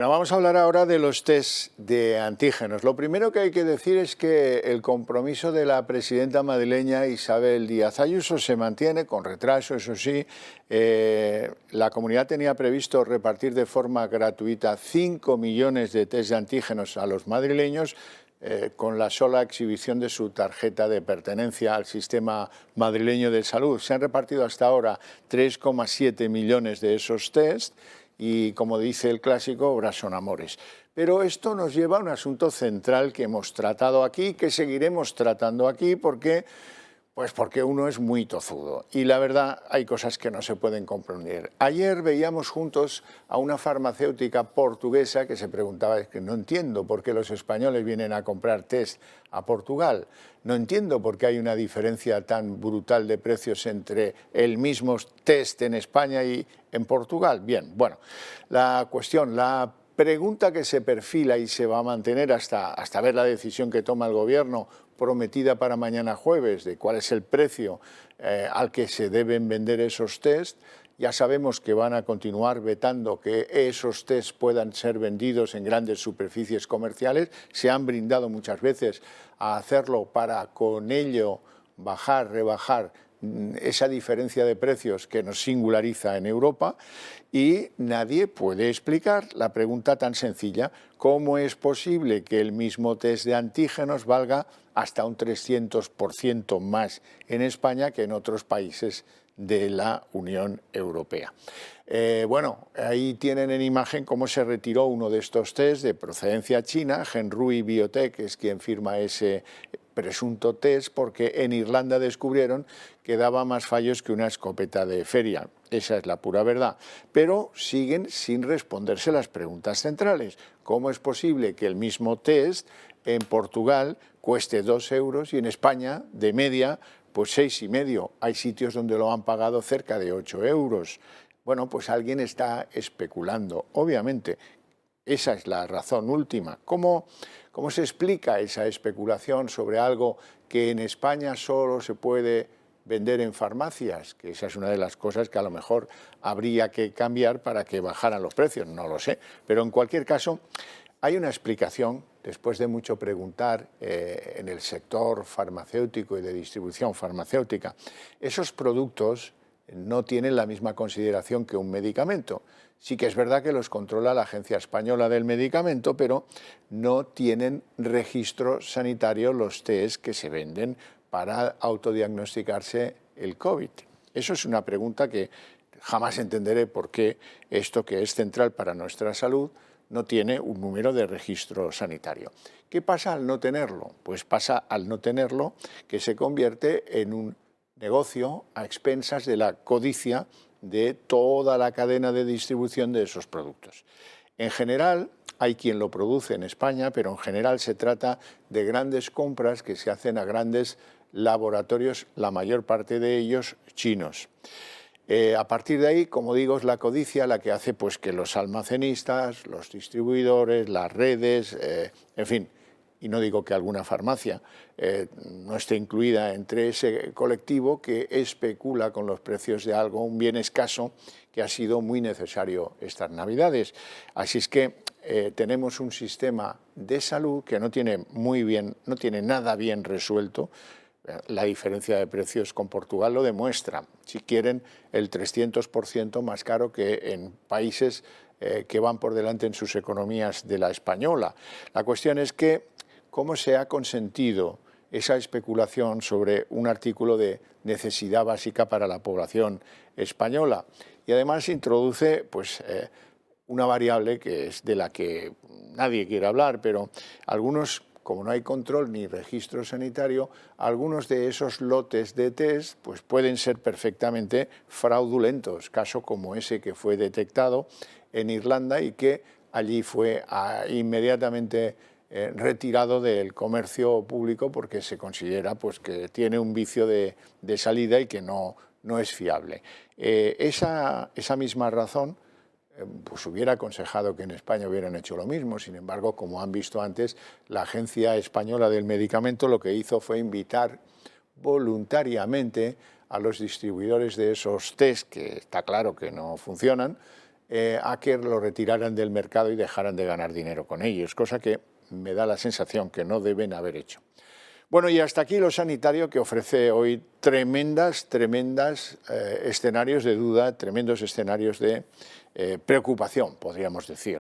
Bueno, vamos a hablar ahora de los test de antígenos. Lo primero que hay que decir es que el compromiso de la presidenta madrileña Isabel Díaz Ayuso se mantiene con retraso, eso sí. La comunidad tenía previsto repartir de forma gratuita 5 millones de test de antígenos a los madrileños, con la sola exhibición de su tarjeta de pertenencia al sistema madrileño de salud. Se han repartido hasta ahora 3,7 millones de esos test. Y como dice el clásico, obras son amores. Pero esto nos lleva a un asunto central que hemos tratado aquí, que seguiremos tratando aquí, porque uno es muy tozudo. Y la verdad, hay cosas que no se pueden comprender. Ayer veíamos juntos a una farmacéutica portuguesa que se preguntaba, es que no entiendo por qué los españoles vienen a comprar test a Portugal. No entiendo por qué hay una diferencia tan brutal de precios entre el mismo test en España y en Portugal. Bien, bueno, la pregunta que se perfila y se va a mantener hasta ver la decisión que toma el gobierno, prometida para mañana jueves, de cuál es el precio al que se deben vender esos test. Ya sabemos que van a continuar vetando que esos test puedan ser vendidos en grandes superficies comerciales. Se han brindado muchas veces a hacerlo para con ello rebajar esa diferencia de precios que nos singulariza en Europa, y nadie puede explicar la pregunta tan sencilla: ¿cómo es posible que el mismo test de antígenos valga hasta un 300% más en España que en otros países de la Unión Europea? Bueno, ahí tienen en imagen cómo se retiró uno de estos test de procedencia china. Hengrui Biotech es quien firma ese presunto test, porque en Irlanda descubrieron que daba más fallos que una escopeta de feria. Esa es la pura verdad. Pero siguen sin responderse las preguntas centrales. ¿Cómo es posible que el mismo test en Portugal cueste 2 euros y en España, de media, pues 6,5? Hay sitios donde lo han pagado cerca de 8 euros. Bueno, pues alguien está especulando, obviamente. Esa es la razón última. ¿Cómo se explica esa especulación sobre algo que en España solo se puede vender en farmacias? Que esa es una de las cosas que a lo mejor habría que cambiar para que bajaran los precios, no lo sé. Pero en cualquier caso, hay una explicación, después de mucho preguntar en el sector farmacéutico y de distribución farmacéutica. Esos productos no tienen la misma consideración que un medicamento. Sí que es verdad que los controla la Agencia Española del Medicamento, pero no tienen registro sanitario los test que se venden para autodiagnosticarse el COVID. Eso es una pregunta que jamás entenderé, por qué esto, que es central para nuestra salud, no tiene un número de registro sanitario. ¿Qué pasa al no tenerlo? Pues pasa al no tenerlo que se convierte en un negocio a expensas de la codicia de toda la cadena de distribución de esos productos. En general, hay quien lo produce en España, pero en general se trata de grandes compras que se hacen a grandes laboratorios, la mayor parte de ellos chinos. A partir de ahí, como digo, es la codicia la que hace pues que los almacenistas, los distribuidores, las redes, en fin, y no digo que alguna farmacia no esté incluida entre ese colectivo que especula con los precios de algo, un bien escaso que ha sido muy necesario estas Navidades. Así es que tenemos un sistema de salud que no tiene nada bien resuelto. La diferencia de precios con Portugal lo demuestra. Si quieren, el 300% más caro que en países que van por delante en sus economías de la española. La cuestión es que cómo se ha consentido esa especulación sobre un artículo de necesidad básica para la población española. Y además introduce pues, una variable que es de la que nadie quiere hablar, pero algunos, como no hay control ni registro sanitario, algunos de esos lotes de test pues pueden ser perfectamente fraudulentos, caso como ese que fue detectado en Irlanda y que allí fue inmediatamente retirado del comercio público porque se considera pues, que tiene un vicio de salida y que no es fiable. Esa misma razón pues hubiera aconsejado que en España hubieran hecho lo mismo. Sin embargo, como han visto antes, la Agencia Española del Medicamento lo que hizo fue invitar voluntariamente a los distribuidores de esos test, que está claro que no funcionan, a que lo retiraran del mercado y dejaran de ganar dinero con ellos, cosa que me da la sensación que no deben haber hecho. Bueno, y hasta aquí lo sanitario, que ofrece hoy tremendos escenarios de duda, tremendos escenarios de preocupación, podríamos decir.